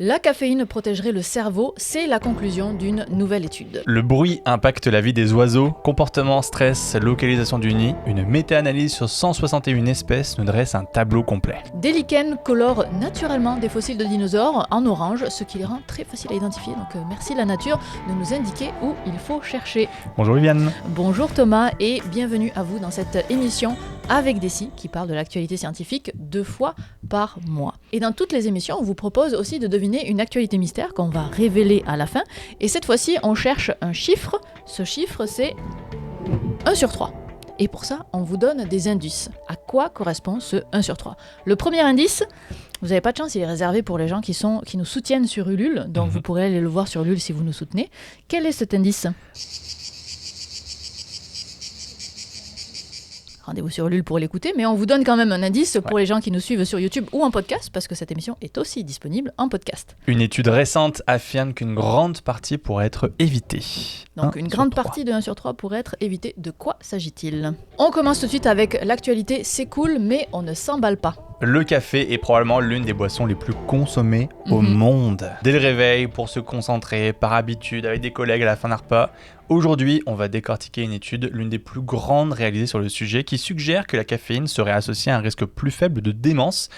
La caféine protégerait le cerveau, c'est la conclusion d'une nouvelle étude. Le bruit impacte la vie des oiseaux, comportement, stress, localisation du nid. Une méta-analyse sur 161 espèces nous dresse un tableau complet. Des lichens colorent naturellement des fossiles de dinosaures en orange, ce qui les rend très faciles à identifier. Donc merci la nature de nous indiquer où il faut chercher. Bonjour Viviane. Bonjour Thomas et bienvenue à vous dans cette émission avec Dessy qui parle de l'actualité scientifique 2 fois par mois. Et dans toutes les émissions, on vous propose aussi de deviner une actualité mystère qu'on va révéler à la fin. Et cette fois-ci, on cherche un chiffre. Ce chiffre, c'est 1 sur 3. Et pour ça, on vous donne des indices. À quoi correspond ce 1 sur 3 ? Le premier indice, vous n'avez pas de chance, il est réservé pour les gens qui nous soutiennent sur Ulule. Donc vous pourrez aller le voir sur Ulule si vous nous soutenez. Quel est cet indice ? Rendez-vous sur Ulule pour l'écouter, mais on vous donne quand même un indice pour les gens qui nous suivent sur YouTube ou en podcast, parce que cette émission est aussi disponible en podcast. Une étude récente affirme qu'une grande partie pourrait être évitée. Donc une grande partie de 1 sur 3 pourrait être évitée. De quoi s'agit-il ? On commence tout de suite avec l'actualité, c'est cool, mais on ne s'emballe pas. Le café est probablement l'une des boissons les plus consommées au monde. Dès le réveil, pour se concentrer, par habitude, avec des collègues à la fin d'un repas. Aujourd'hui, on va décortiquer une étude, l'une des plus grandes réalisées sur le sujet, qui suggère que la caféine serait associée à un risque plus faible de démence.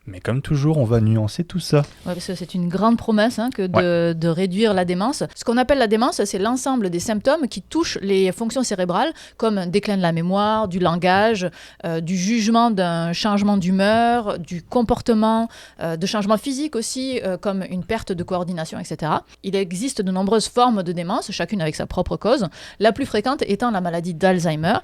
Mais comme toujours, on va nuancer tout ça. Ouais, parce que c'est une grande promesse que de réduire la démence. Ce qu'on appelle la démence, c'est l'ensemble des symptômes qui touchent les fonctions cérébrales, comme un déclin de la mémoire, du langage, du jugement d'un changement d'humeur, du comportement, de changements physiques aussi, comme une perte de coordination, etc. Il existe de nombreuses formes de démence, chacune avec sa propre cause, la plus fréquente étant la maladie d'Alzheimer.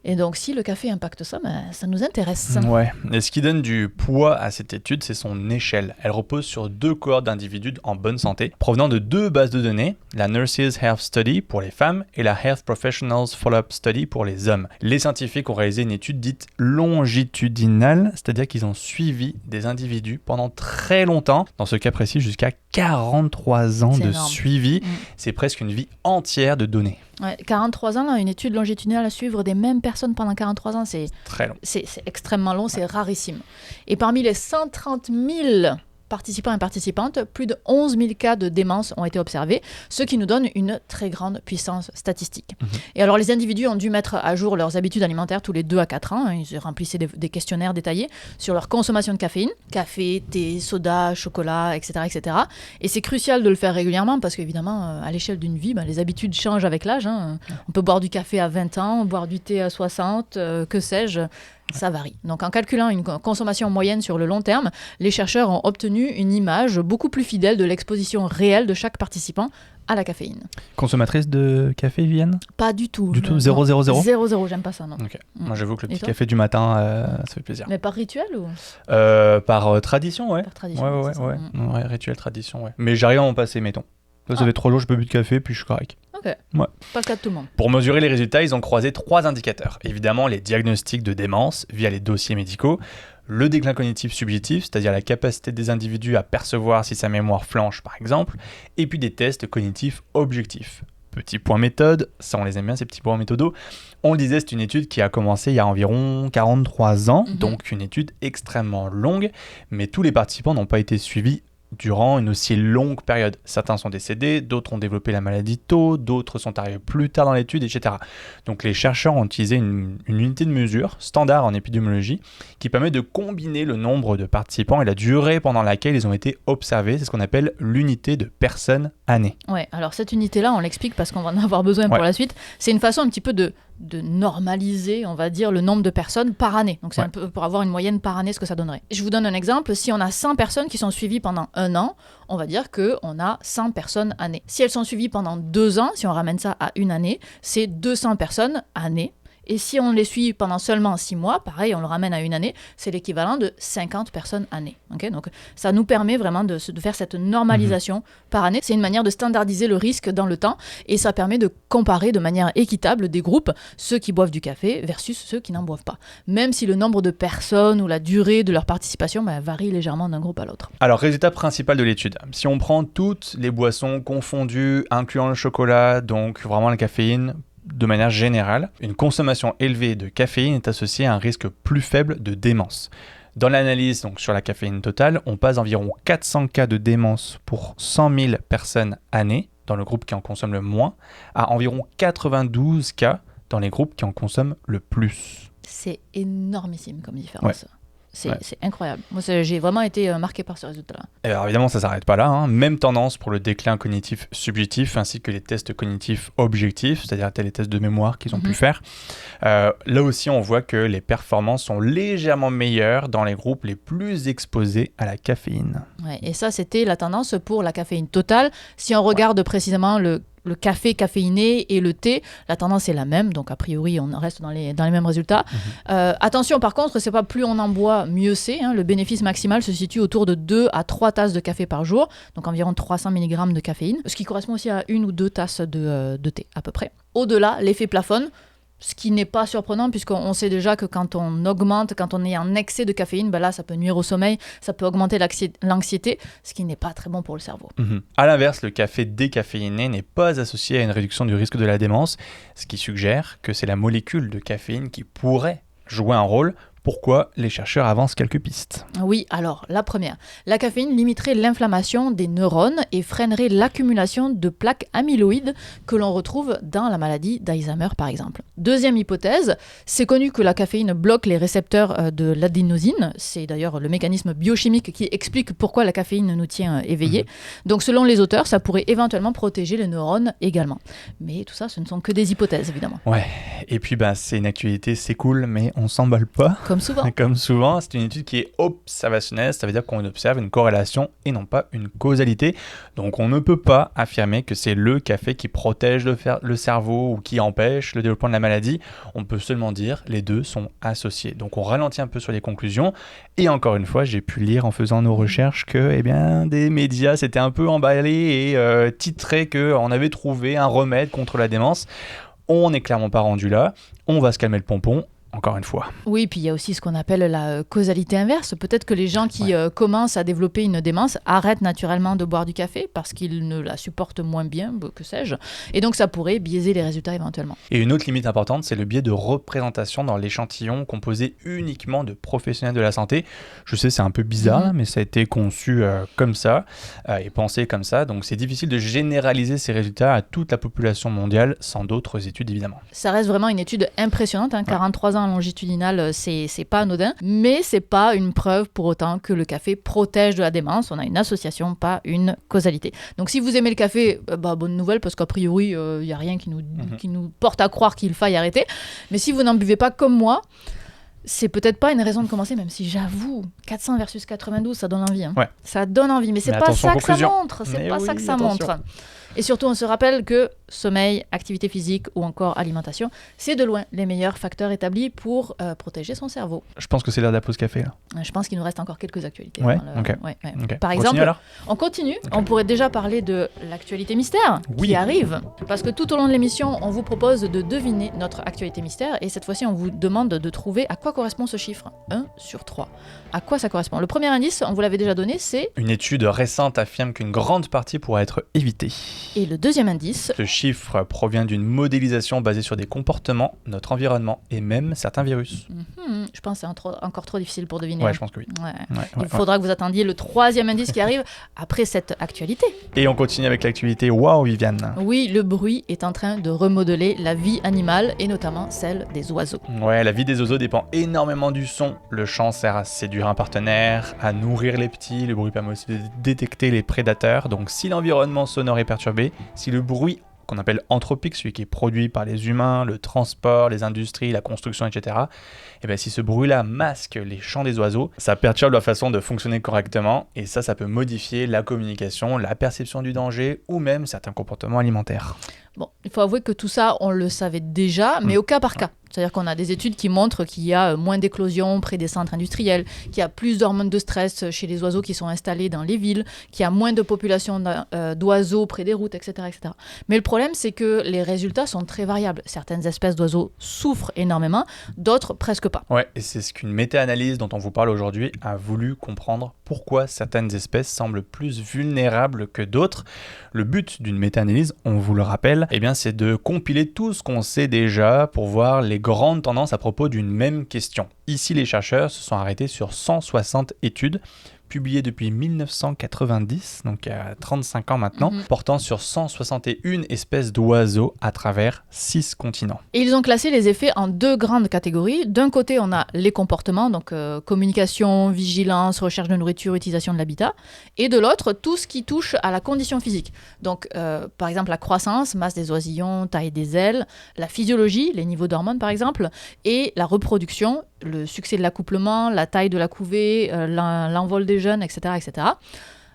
Et donc, si le café impacte ça, ça nous intéresse. Ouais, et ce qui donne du poids à cette étude, c'est son échelle. Elle repose sur 2 cohortes d'individus en bonne santé, provenant de 2 bases de données, la Nurses Health Study pour les femmes et la Health Professionals Follow-up Study pour les hommes. Les scientifiques ont réalisé une étude dite longitudinale, c'est-à-dire qu'ils ont suivi des individus pendant très longtemps, dans ce cas précis jusqu'à 43 ans de suivi. C'est presque une vie entière de données. Ouais, 43 ans, une étude longitudinale à suivre des mêmes personnes pendant 43 ans, c'est très long. C'est extrêmement long, c'est rarissime. Et parmi les 130 000 participants et participantes, plus de 11 000 cas de démence ont été observés, ce qui nous donne une très grande puissance statistique. Et alors, les individus ont dû mettre à jour leurs habitudes alimentaires tous les 2 à 4 ans. Ils remplissaient des questionnaires détaillés sur leur consommation de caféine, café, thé, soda, chocolat, etc., etc. Et c'est crucial de le faire régulièrement parce qu'évidemment, à l'échelle d'une vie, les habitudes changent avec l'âge. On peut boire du café à 20 ans, boire du thé à 60, que sais-je. Ça varie. Donc en calculant une consommation moyenne sur le long terme, les chercheurs ont obtenu une image beaucoup plus fidèle de l'exposition réelle de chaque participant à la caféine. Consommatrice de café, Viviane ? Pas du tout. Du tout, 0, 0, 0 ? 0, 0, j'aime pas ça, non. Okay. Moi, j'avoue que le petit café du matin, ça fait plaisir. Mais par rituel ou par tradition, ouais. Par tradition, ouais, rituel, tradition, ouais. Mais j'arrive à m'en passer, mettons. Ça fait 3 jours, je peux plus de café, puis je suis correct. Ok, ouais. Pas le cas de tout le monde. Pour mesurer les résultats, ils ont croisé 3 indicateurs. Évidemment, les diagnostics de démence via les dossiers médicaux, le déclin cognitif subjectif, c'est-à-dire la capacité des individus à percevoir si sa mémoire flanche, par exemple, et puis des tests cognitifs objectifs. Petit point méthode, ça on les aime bien ces petits points méthodos. On le disait, c'est une étude qui a commencé il y a environ 43 ans, donc une étude extrêmement longue, mais tous les participants n'ont pas été suivis durant une aussi longue période. Certains sont décédés, d'autres ont développé la maladie tôt, d'autres sont arrivés plus tard dans l'étude, etc. Donc les chercheurs ont utilisé une unité de mesure standard en épidémiologie qui permet de combiner le nombre de participants et la durée pendant laquelle ils ont été observés. C'est ce qu'on appelle l'unité de personnes-année. Ouais, alors cette unité-là, on l'explique parce qu'on va en avoir besoin pour la suite. C'est une façon un petit peu de normaliser, on va dire, le nombre de personnes par année. Donc c'est un peu pour avoir une moyenne par année, ce que ça donnerait. Je vous donne un exemple. Si on a 100 personnes qui sont suivies pendant 1 an, on va dire qu'on a 100 personnes année. Si elles sont suivies pendant 2 ans, si on ramène ça à une année, c'est 200 personnes année. Et si on les suit pendant seulement 6 mois, pareil, on le ramène à une année, c'est l'équivalent de 50 personnes année. Okay, donc ça nous permet vraiment de faire cette normalisation par année. C'est une manière de standardiser le risque dans le temps et ça permet de comparer de manière équitable des groupes, ceux qui boivent du café versus ceux qui n'en boivent pas. Même si le nombre de personnes ou la durée de leur participation varie légèrement d'un groupe à l'autre. Alors, résultat principal de l'étude. Si on prend toutes les boissons confondues, incluant le chocolat, donc vraiment la caféine, de manière générale, une consommation élevée de caféine est associée à un risque plus faible de démence. Dans l'analyse donc, sur la caféine totale, on passe d'environ 400 cas de démence pour 100 000 personnes années dans le groupe qui en consomme le moins, à environ 92 cas dans les groupes qui en consomment le plus. C'est énormissime comme différence. Ouais. C'est incroyable. Moi, j'ai vraiment été marqué par ce résultat-là. Et alors évidemment, ça ne s'arrête pas là. Hein. Même tendance pour le déclin cognitif subjectif ainsi que les tests cognitifs objectifs, c'est-à-dire les tests de mémoire qu'ils ont pu faire. Là aussi, on voit que les performances sont légèrement meilleures dans les groupes les plus exposés à la caféine. Ouais, et ça, c'était la tendance pour la caféine totale. Si on regarde précisément le café caféiné et le thé, la tendance est la même, donc a priori on reste dans les mêmes résultats. Attention par contre, c'est pas plus on en boit, mieux c'est. Le bénéfice maximal se situe autour de 2 à 3 tasses de café par jour, donc environ 300 mg de caféine, ce qui correspond aussi à 1 ou 2 tasses de thé à peu près. Au-delà, l'effet plafonne, ce qui n'est pas surprenant puisqu'on sait déjà que quand on augmente, quand on est en excès de caféine, là ça peut nuire au sommeil, ça peut augmenter l'anxiété, ce qui n'est pas très bon pour le cerveau. À l'inverse, le café décaféiné n'est pas associé à une réduction du risque de la démence, ce qui suggère que c'est la molécule de caféine qui pourrait jouer un rôle. Pourquoi les chercheurs avancent quelques pistes? Oui, alors la première, la caféine limiterait l'inflammation des neurones et freinerait l'accumulation de plaques amyloïdes que l'on retrouve dans la maladie d'Alzheimer par exemple. Deuxième hypothèse, c'est connu que la caféine bloque les récepteurs de l'adénosine, c'est d'ailleurs le mécanisme biochimique qui explique pourquoi la caféine nous tient éveillés. Donc selon les auteurs, ça pourrait éventuellement protéger les neurones également. Mais tout ça, ce ne sont que des hypothèses évidemment. Ouais, et puis c'est une actualité, c'est cool, mais on s'emballe pas. Comme souvent, c'est une étude qui est observationnelle, ça veut dire qu'on observe une corrélation et non pas une causalité. Donc on ne peut pas affirmer que c'est le café qui protège le cerveau ou qui empêche le développement de la maladie. On peut seulement dire les deux sont associés. Donc on ralentit un peu sur les conclusions. Et encore une fois, j'ai pu lire en faisant nos recherches que des médias s'étaient un peu emballés et titraient qu'on avait trouvé un remède contre la démence. On n'est clairement pas rendu là. On va se calmer le pompon. Encore une fois. Oui, puis il y a aussi ce qu'on appelle la causalité inverse. Peut-être que les gens qui commencent à développer une démence arrêtent naturellement de boire du café parce qu'ils ne la supportent moins bien, que sais-je. Et donc ça pourrait biaiser les résultats éventuellement. Et une autre limite importante, c'est le biais de représentation dans l'échantillon composé uniquement de professionnels de la santé. Je sais, c'est un peu bizarre, mais ça a été conçu comme ça et pensé comme ça. Donc c'est difficile de généraliser ces résultats à toute la population mondiale sans d'autres études évidemment. Ça reste vraiment une étude impressionnante, 43 ans longitudinal, c'est pas anodin, mais c'est pas une preuve pour autant que le café protège de la démence. On a une association, pas une causalité. Donc si vous aimez le café, bonne nouvelle, parce qu'a priori, il n'y a rien qui nous porte à croire qu'il faille arrêter. Mais si vous n'en buvez pas comme moi, c'est peut-être pas une raison de commencer, même si j'avoue, 400 versus 92, ça donne envie. Ça donne envie, mais c'est pas ça que ça montre. C'est pas ça que ça montre. Et surtout, on se rappelle que sommeil, activité physique ou encore alimentation, c'est de loin les meilleurs facteurs établis pour protéger son cerveau. Je pense que c'est l'heure de la pause café, là. Je pense qu'il nous reste encore quelques actualités. Okay. Par exemple, on continue. On pourrait déjà parler de l'actualité mystère qui arrive. Parce que tout au long de l'émission, on vous propose de deviner notre actualité mystère. Et cette fois-ci, on vous demande de trouver à quoi correspond ce chiffre. 1 sur 3. À quoi ça correspond? Le premier indice, on vous l'avait déjà donné, c'est... Une étude récente affirme qu'une grande partie pourrait être évitée. Et le deuxième indice... Ce chiffre provient d'une modélisation basée sur des comportements, notre environnement et même certains virus. Je pense que c'est encore trop difficile pour deviner. Ouais, je pense que oui. Il faudra que vous attendiez le troisième indice qui arrive après cette actualité. Et on continue avec l'actualité. Waouh, Viviane. Oui, le bruit est en train de remodeler la vie animale et notamment celle des oiseaux. Ouais, la vie des oiseaux dépend énormément du son. Le chant sert à séduire un partenaire, à nourrir les petits. Le bruit permet aussi de détecter les prédateurs. Donc si l'environnement sonore est perturbé, si le bruit qu'on appelle anthropique, celui qui est produit par les humains, le transport, les industries, la construction, etc. Et bien si ce bruit-là masque les chants des oiseaux, ça perturbe leur façon de fonctionner correctement et ça peut modifier la communication, la perception du danger ou même certains comportements alimentaires. Bon, il faut avouer que tout ça, on le savait déjà, mais au cas par cas. C'est-à-dire qu'on a des études qui montrent qu'il y a moins d'éclosions près des centres industriels, qu'il y a plus d'hormones de stress chez les oiseaux qui sont installés dans les villes, qu'il y a moins de population d'oiseaux près des routes, etc., etc. Mais le problème, c'est que les résultats sont très variables. Certaines espèces d'oiseaux souffrent énormément, d'autres presque pas. Ouais, et c'est ce qu'une méta-analyse dont on vous parle aujourd'hui a voulu comprendre pourquoi certaines espèces semblent plus vulnérables que d'autres. Le but d'une méta-analyse, on vous le rappelle, c'est de compiler tout ce qu'on sait déjà pour voir les les grandes tendances à propos d'une même question. Ici, les chercheurs se sont arrêtés sur 160 études publiées depuis 1990, donc il y a 35 ans maintenant, portant sur 161 espèces d'oiseaux à travers 6 continents. Et ils ont classé les effets en 2 grandes catégories. D'un côté, on a les comportements, donc communication, vigilance, recherche de nourriture, utilisation de l'habitat. Et de l'autre, tout ce qui touche à la condition physique. Donc, par exemple, la croissance, masse des oisillons, taille des ailes, la physiologie, les niveaux d'hormones par exemple, et la reproduction, le succès de l'accouplement, la taille de la couvée, l'envol des jeunes, etc., etc.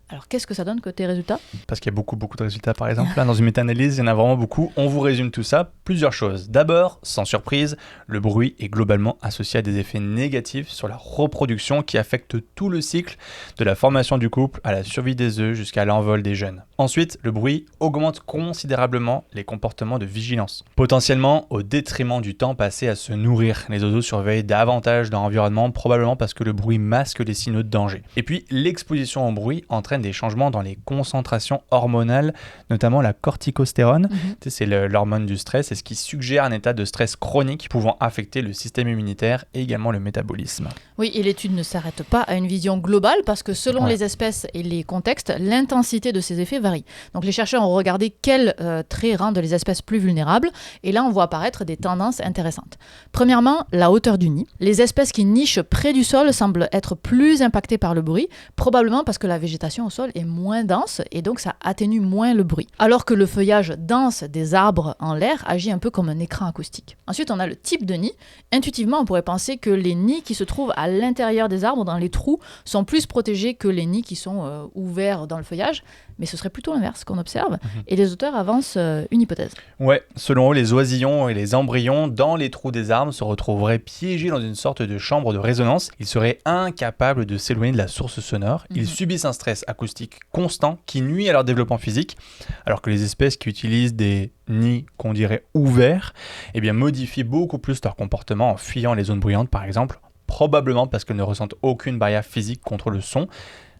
Alors, qu'est-ce que ça donne côté résultats ? Parce qu'il y a beaucoup de résultats, par exemple. Là, dans une méta-analyse, il y en a vraiment beaucoup. On vous résume tout ça. Plusieurs choses. D'abord, sans surprise, le bruit est globalement associé à des effets négatifs sur la reproduction qui affectent tout le cycle, de la formation du couple à la survie des œufs jusqu'à l'envol des jeunes. Ensuite, le bruit augmente considérablement les comportements de vigilance, potentiellement au détriment du temps passé à se nourrir. Les oiseaux surveillent davantage leur environnement, probablement parce que le bruit masque les signaux de danger. Et puis, l'exposition au bruit entraîne des changements dans les concentrations hormonales, notamment la corticostérone. C'est l'hormone du stress, et ce qui suggère un état de stress chronique pouvant affecter le système immunitaire et également le métabolisme. Oui, et l'étude ne s'arrête pas à une vision globale parce que selon les espèces et les contextes, l'intensité de ces effets varie. Donc les chercheurs ont regardé quels traits rendent les espèces plus vulnérables, et là on voit apparaître des tendances intéressantes. Premièrement, la hauteur du nid. Les espèces qui nichent près du sol semblent être plus impactées par le bruit, probablement parce que la végétation au sol est moins dense et donc ça atténue moins le bruit. Alors que le feuillage dense des arbres en l'air agit un peu comme un écran acoustique. Ensuite, on a le type de nid. Intuitivement, on pourrait penser que les nids qui se trouvent à l'intérieur des arbres, dans les trous, sont plus protégés que les nids qui sont ouverts dans le feuillage, mais ce serait plutôt l'inverse qu'on observe. Et les auteurs avancent une hypothèse. Ouais, selon eux, les oisillons et les embryons dans les trous des arbres se retrouveraient piégés dans une sorte de chambre de résonance. Ils seraient incapables de s'éloigner de la source sonore. Ils subissent un stress acoustique constant qui nuit à leur développement physique, alors que les espèces qui utilisent des nids qu'on dirait ouverts, eh bien, modifient beaucoup plus leur comportement en fuyant les zones bruyantes, par exemple, probablement parce qu'elles ne ressentent aucune barrière physique contre le son.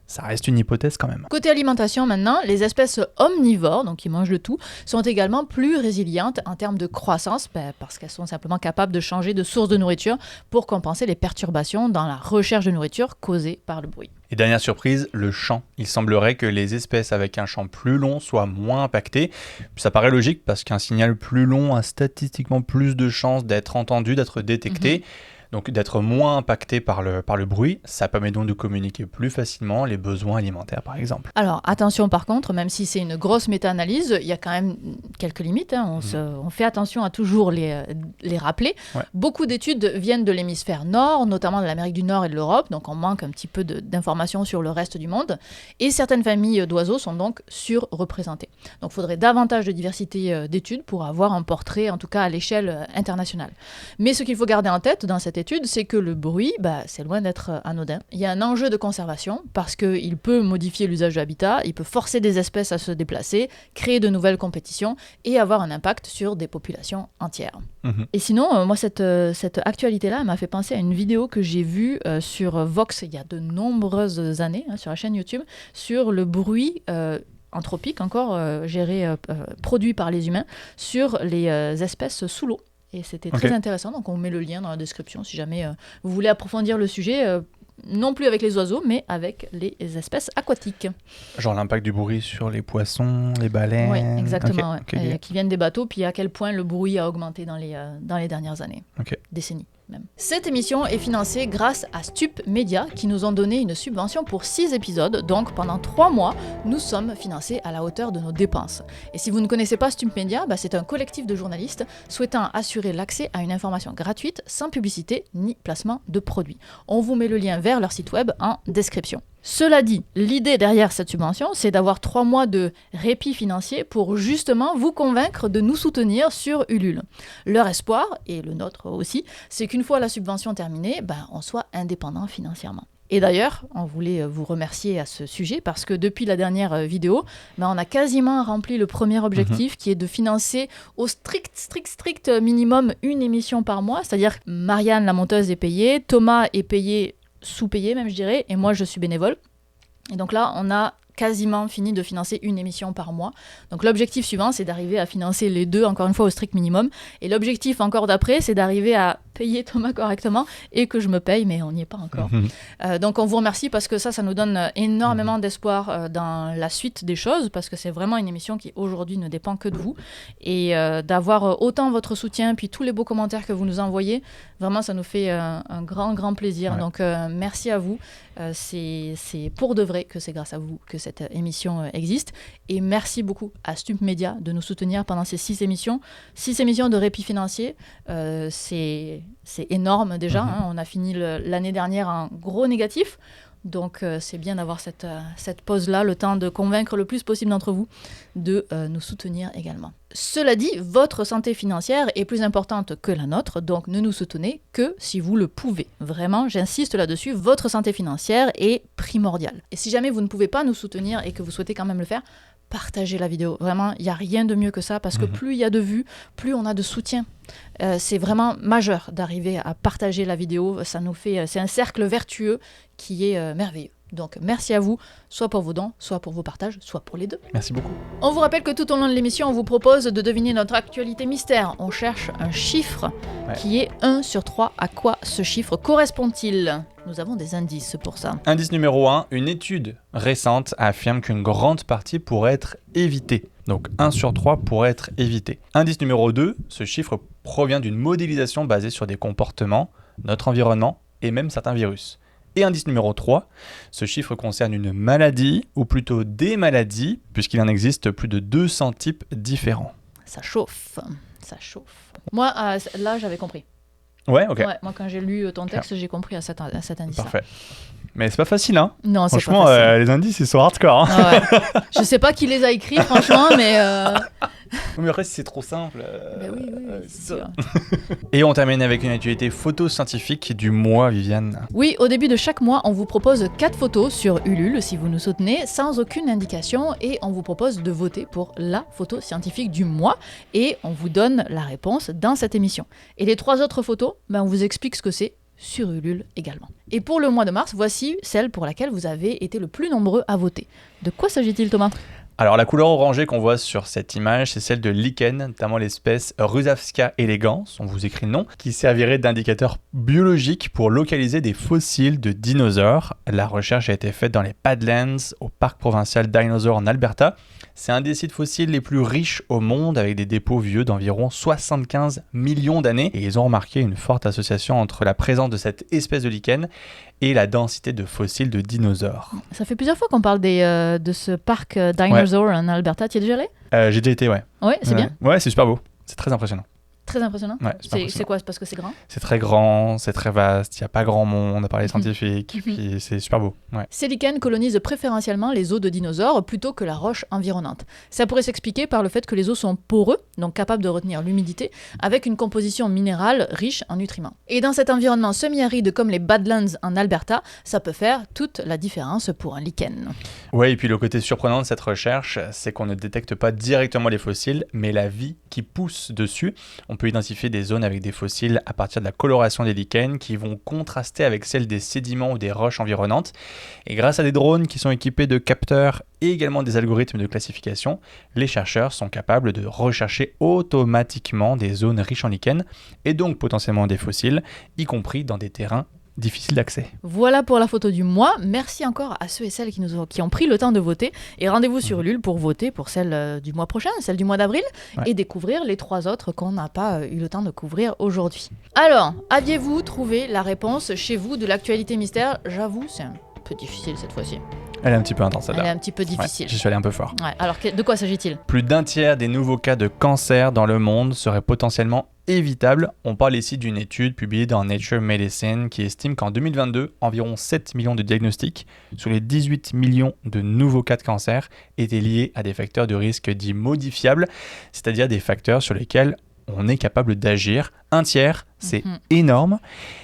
Ça reste une hypothèse quand même. Côté alimentation maintenant, les espèces omnivores, donc qui mangent de tout, sont également plus résilientes en termes de croissance, parce qu'elles sont simplement capables de changer de source de nourriture pour compenser les perturbations dans la recherche de nourriture causées par le bruit. Et dernière surprise, le chant. Il semblerait que les espèces avec un chant plus long soient moins impactées. Ça paraît logique parce qu'un signal plus long a statistiquement plus de chances d'être entendu, d'être détecté. Donc d'être moins impacté par le bruit, ça permet donc de communiquer plus facilement les besoins alimentaires par exemple. Alors attention par contre, même si c'est une grosse méta-analyse, il y a quand même quelques limites, hein. On fait attention à toujours les rappeler. Beaucoup d'études viennent de l'hémisphère nord, notamment de l'Amérique du Nord et de l'Europe, donc on manque un petit peu d'informations sur le reste du monde, et certaines familles d'oiseaux sont donc surreprésentées. Donc il faudrait davantage de diversité d'études pour avoir un portrait, en tout cas à l'échelle internationale. Mais ce qu'il faut garder en tête dans cette étude, c'est que le bruit, c'est loin d'être anodin. Il y a un enjeu de conservation parce qu'il peut modifier l'usage de l'habitat, il peut forcer des espèces à se déplacer, créer de nouvelles compétitions et avoir un impact sur des populations entières. Et sinon, moi, cette actualité-là, elle m'a fait penser à une vidéo que j'ai vue sur Vox il y a de nombreuses années, sur la chaîne YouTube, sur le bruit anthropique, encore produit par les humains, sur les espèces sous l'eau. Et c'était très intéressant, donc on met le lien dans la description si jamais vous voulez approfondir le sujet, non plus avec les oiseaux, mais avec les espèces aquatiques. Genre l'impact du bruit sur les poissons, les baleines. Oui, exactement, qui viennent des bateaux, puis à quel point le bruit a augmenté dans les dernières années, décennies. Même. Cette émission est financée grâce à Stup Media qui nous ont donné une subvention pour 6 épisodes, donc pendant 3 mois, nous sommes financés à la hauteur de nos dépenses. Et si vous ne connaissez pas Stup Media, c'est un collectif de journalistes souhaitant assurer l'accès à une information gratuite sans publicité ni placement de produits. On vous met le lien vers leur site web en description. Cela dit, l'idée derrière cette subvention, c'est d'avoir 3 mois de répit financier pour justement vous convaincre de nous soutenir sur Ulule. Leur espoir, et le nôtre aussi, c'est qu'une fois la subvention terminée, on soit indépendant financièrement. Et d'ailleurs, on voulait vous remercier à ce sujet parce que depuis la dernière vidéo, on a quasiment rempli le premier objectif qui est de financer au strict minimum une émission par mois. C'est-à-dire Marianne, la monteuse, est payée, Thomas est payé, sous-payé même je dirais, et moi je suis bénévole. Et donc là, on a quasiment fini de financer une émission par mois. Donc l'objectif suivant, c'est d'arriver à financer les 2, encore une fois, au strict minimum. Et l'objectif encore d'après, c'est d'arriver à payer Thomas correctement et que je me paye, mais on n'y est pas encore. Donc on vous remercie parce que ça nous donne énormément d'espoir dans la suite des choses, parce que c'est vraiment une émission qui aujourd'hui ne dépend que de vous. Et d'avoir autant votre soutien, puis tous les beaux commentaires que vous nous envoyez, vraiment ça nous fait un grand plaisir. Donc merci à vous. C'est pour de vrai que c'est grâce à vous que cette émission existe. Et merci beaucoup à Stump Media de nous soutenir pendant ces 6 émissions. 6 émissions de répit financier, c'est énorme déjà. On a fini l'année dernière en gros négatif. Donc c'est bien d'avoir cette pause-là, le temps de convaincre le plus possible d'entre vous de nous soutenir également. Cela dit, votre santé financière est plus importante que la nôtre, donc ne nous soutenez que si vous le pouvez. Vraiment, j'insiste là-dessus, votre santé financière est primordiale. Et si jamais vous ne pouvez pas nous soutenir et que vous souhaitez quand même le faire, partagez la vidéo. Vraiment, il n'y a rien de mieux que ça, parce que plus il y a de vues, plus on a de soutien. C'est vraiment majeur d'arriver à partager la vidéo. Ça nous fait, c'est un cercle vertueux qui est merveilleux. Donc merci à vous, soit pour vos dons, soit pour vos partages, soit pour les deux. Merci beaucoup. On vous rappelle que tout au long de l'émission, on vous propose de deviner notre actualité mystère. On cherche un chiffre qui est 1 sur 3. À quoi ce chiffre correspond-il ? Nous avons des indices pour ça. Indice numéro 1, une étude récente affirme qu'une grande partie pourrait être évitée. Donc 1 sur 3 pourrait être évité. Indice numéro 2, ce chiffre provient d'une modélisation basée sur des comportements, notre environnement et même certains virus. Et indice numéro 3, ce chiffre concerne une maladie, ou plutôt des maladies, puisqu'il en existe plus de 200 types différents. Ça chauffe, ça chauffe. Moi, là, j'avais compris. Ouais, ok. Ouais, moi, quand j'ai lu ton texte, j'ai compris à cet indice-là. Parfait. Mais c'est pas facile, hein. Non, c'est franchement, pas facile. Les indices, ils sont hardcore. Hein. Ah ouais. Je sais pas qui les a écrits, franchement, mais... Mais après, si c'est trop simple... oui, c'est sûr. Et on termine avec une actualité photo-scientifique du mois, Viviane. Oui, au début de chaque mois, on vous propose 4 photos sur Ulule, si vous nous soutenez, sans aucune indication, et on vous propose de voter pour la photo scientifique du mois, et on vous donne la réponse dans cette émission. Et les 3 autres photos, on vous explique ce que c'est sur Ulule également. Et pour le mois de mars, voici celle pour laquelle vous avez été le plus nombreux à voter. De quoi s'agit-il, Thomas ? Alors la couleur orangée qu'on voit sur cette image, c'est celle de lichen, notamment l'espèce Rusavska elegans, on vous écrit le nom, qui servirait d'indicateur biologique pour localiser des fossiles de dinosaures. La recherche a été faite dans les Badlands, au parc provincial Dinosaur en Alberta. C'est un des sites fossiles les plus riches au monde, avec des dépôts vieux d'environ 75 millions d'années. Et ils ont remarqué une forte association entre la présence de cette espèce de lichen et la densité de fossiles de dinosaures. Ça fait plusieurs fois qu'on parle de ce parc Dinosaur en Alberta. Tu y es déjà allé ? J'ai déjà été, ouais. Ouais, c'est bien ? Ouais, c'est super beau. C'est très impressionnant. Très impressionnant. Ouais, c'est quoi ? C'est parce que c'est grand ? C'est très grand, c'est très vaste, il n'y a pas grand monde à part les scientifiques, puis c'est super beau. Ouais. Ces lichens colonisent préférentiellement les os de dinosaures plutôt que la roche environnante. Ça pourrait s'expliquer par le fait que les os sont poreux, donc capables de retenir l'humidité, avec une composition minérale riche en nutriments. Et dans cet environnement semi-aride comme les Badlands en Alberta, ça peut faire toute la différence pour un lichen. Ouais, et puis le côté surprenant de cette recherche, c'est qu'on ne détecte pas directement les fossiles, mais la vie qui pousse dessus. On peut identifier des zones avec des fossiles à partir de la coloration des lichens qui vont contraster avec celle des sédiments ou des roches environnantes. Et grâce à des drones qui sont équipés de capteurs et également des algorithmes de classification, les chercheurs sont capables de rechercher automatiquement des zones riches en lichens et donc potentiellement des fossiles, y compris dans des terrains difficile d'accès. Voilà pour la photo du mois. Merci encore à ceux et celles qui ont pris le temps de voter. Et rendez-vous sur Ulule pour voter pour celle du mois prochain, celle du mois d'avril, et découvrir les 3 autres qu'on n'a pas eu le temps de couvrir aujourd'hui. Alors, aviez-vous trouvé la réponse chez vous de l'actualité mystère ? J'avoue, c'est un peu difficile cette fois-ci. Elle est un petit peu intense, celle-là. Elle est un petit peu difficile. J'y suis allé un peu fort. Ouais. Alors, de quoi s'agit-il ? Plus d'un tiers des nouveaux cas de cancer dans le monde seraient potentiellement évitables. On parle ici d'une étude publiée dans Nature Medicine qui estime qu'en 2022, environ 7 millions de diagnostics sur les 18 millions de nouveaux cas de cancer étaient liés à des facteurs de risque dits modifiables, c'est-à-dire des facteurs sur lesquels on est capable d'agir. Un tiers, c'est énorme.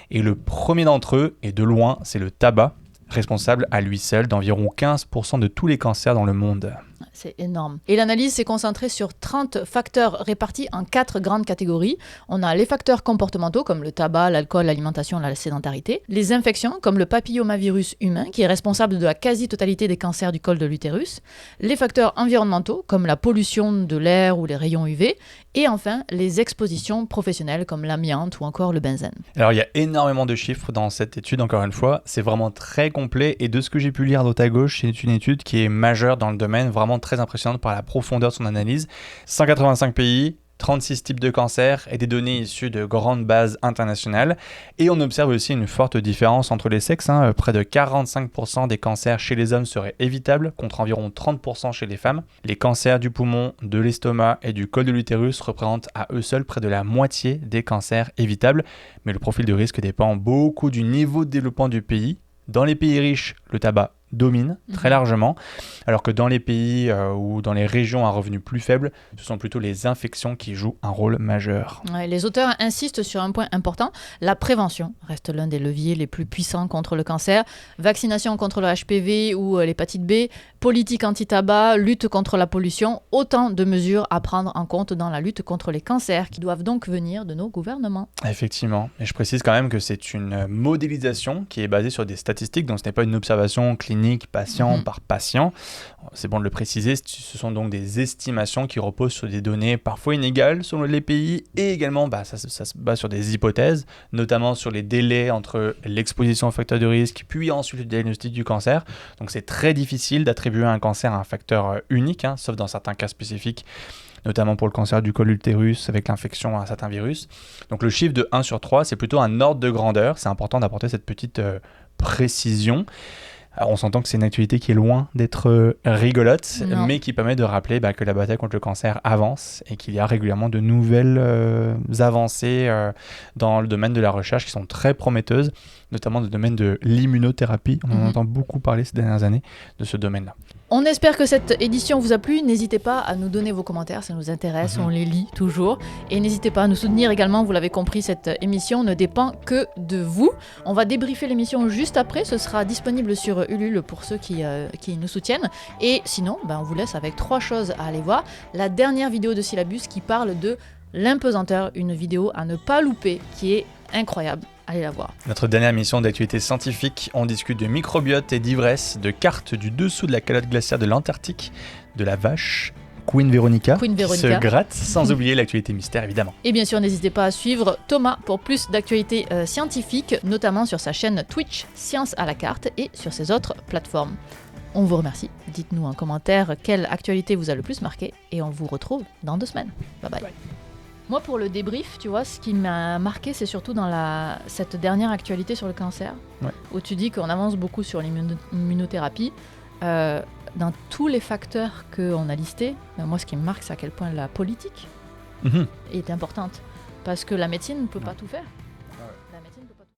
Et le premier d'entre eux, et de loin, c'est le tabac, responsable à lui seul d'environ 15% de tous les cancers dans le monde. C'est énorme. Et l'analyse s'est concentrée sur 30 facteurs répartis en 4 grandes catégories. On a les facteurs comportementaux comme le tabac, l'alcool, l'alimentation, la sédentarité. Les infections comme le papillomavirus humain qui est responsable de la quasi-totalité des cancers du col de l'utérus. Les facteurs environnementaux comme la pollution de l'air ou les rayons UV. Et enfin, les expositions professionnelles comme l'amiante ou encore le benzène. Alors, il y a énormément de chiffres dans cette étude, encore une fois. C'est vraiment très complet. Et de ce que j'ai pu lire droite à gauche, c'est une étude qui est majeure dans le domaine, vraiment très impressionnante par la profondeur de son analyse. 185 pays, 36 types de cancers et des données issues de grandes bases internationales. Et on observe aussi une forte différence entre les sexes. Près de 45% des cancers chez les hommes seraient évitables, contre environ 30% chez les femmes. Les cancers du poumon, de l'estomac et du col de l'utérus représentent à eux seuls près de la moitié des cancers évitables. Mais le profil de risque dépend beaucoup du niveau de développement du pays. Dans les pays riches, le tabac domine très largement, alors que dans les pays ou dans les régions à revenus plus faibles, ce sont plutôt les infections qui jouent un rôle majeur. Ouais, les auteurs insistent sur un point important, la prévention reste l'un des leviers les plus puissants contre le cancer, vaccination contre le HPV ou l'hépatite B, politique anti-tabac, lutte contre la pollution, autant de mesures à prendre en compte dans la lutte contre les cancers qui doivent donc venir de nos gouvernements. Effectivement, et je précise quand même que c'est une modélisation qui est basée sur des statistiques, donc ce n'est pas une observation clinique patient par patient. C'est bon de le préciser, ce sont donc des estimations qui reposent sur des données parfois inégales selon les pays et également ça se base sur des hypothèses, notamment sur les délais entre l'exposition aux facteurs de risque puis ensuite le diagnostic du cancer. Donc c'est très difficile d'attribuer un cancer à un facteur unique, sauf dans certains cas spécifiques, notamment pour le cancer du col de l'utérus avec l'infection à certains virus. Donc le chiffre de 1 sur 3, c'est plutôt un ordre de grandeur. C'est important d'apporter cette petite précision. Alors on s'entend que c'est une actualité qui est loin d'être rigolote, mais qui permet de rappeler que la bataille contre le cancer avance et qu'il y a régulièrement de nouvelles avancées dans le domaine de la recherche qui sont très prometteuses, notamment dans le domaine de l'immunothérapie. On en entend beaucoup parler ces dernières années de ce domaine-là. On espère que cette édition vous a plu. N'hésitez pas à nous donner vos commentaires, ça nous intéresse, on les lit toujours. Et n'hésitez pas à nous soutenir également, vous l'avez compris, cette émission ne dépend que de vous. On va débriefer l'émission juste après, ce sera disponible sur Ulule pour ceux qui nous soutiennent. Et sinon, on vous laisse avec 3 choses à aller voir. La dernière vidéo de Syllabus qui parle de l'impesanteur, une vidéo à ne pas louper qui est incroyable. Allez la voir. Notre dernière émission d'actualité scientifique, on discute de microbiote et d'ivresse, de cartes du dessous de la calotte glaciaire de l'Antarctique, de la vache Queen Veronica qui se gratte, sans oublier l'actualité mystère évidemment. Et bien sûr, n'hésitez pas à suivre Thomas pour plus d'actualités scientifiques, notamment sur sa chaîne Twitch Science à la carte et sur ses autres plateformes. On vous remercie. Dites-nous en commentaire quelle actualité vous a le plus marqué et on vous retrouve dans 2 semaines. Bye bye. Moi, pour le débrief, tu vois, ce qui m'a marqué, c'est surtout dans cette dernière actualité sur le cancer, où tu dis qu'on avance beaucoup sur l'immunothérapie. Dans tous les facteurs qu'on a listés, moi, ce qui me marque, c'est à quel point la politique est importante. Parce que la médecine ne peut pas tout faire.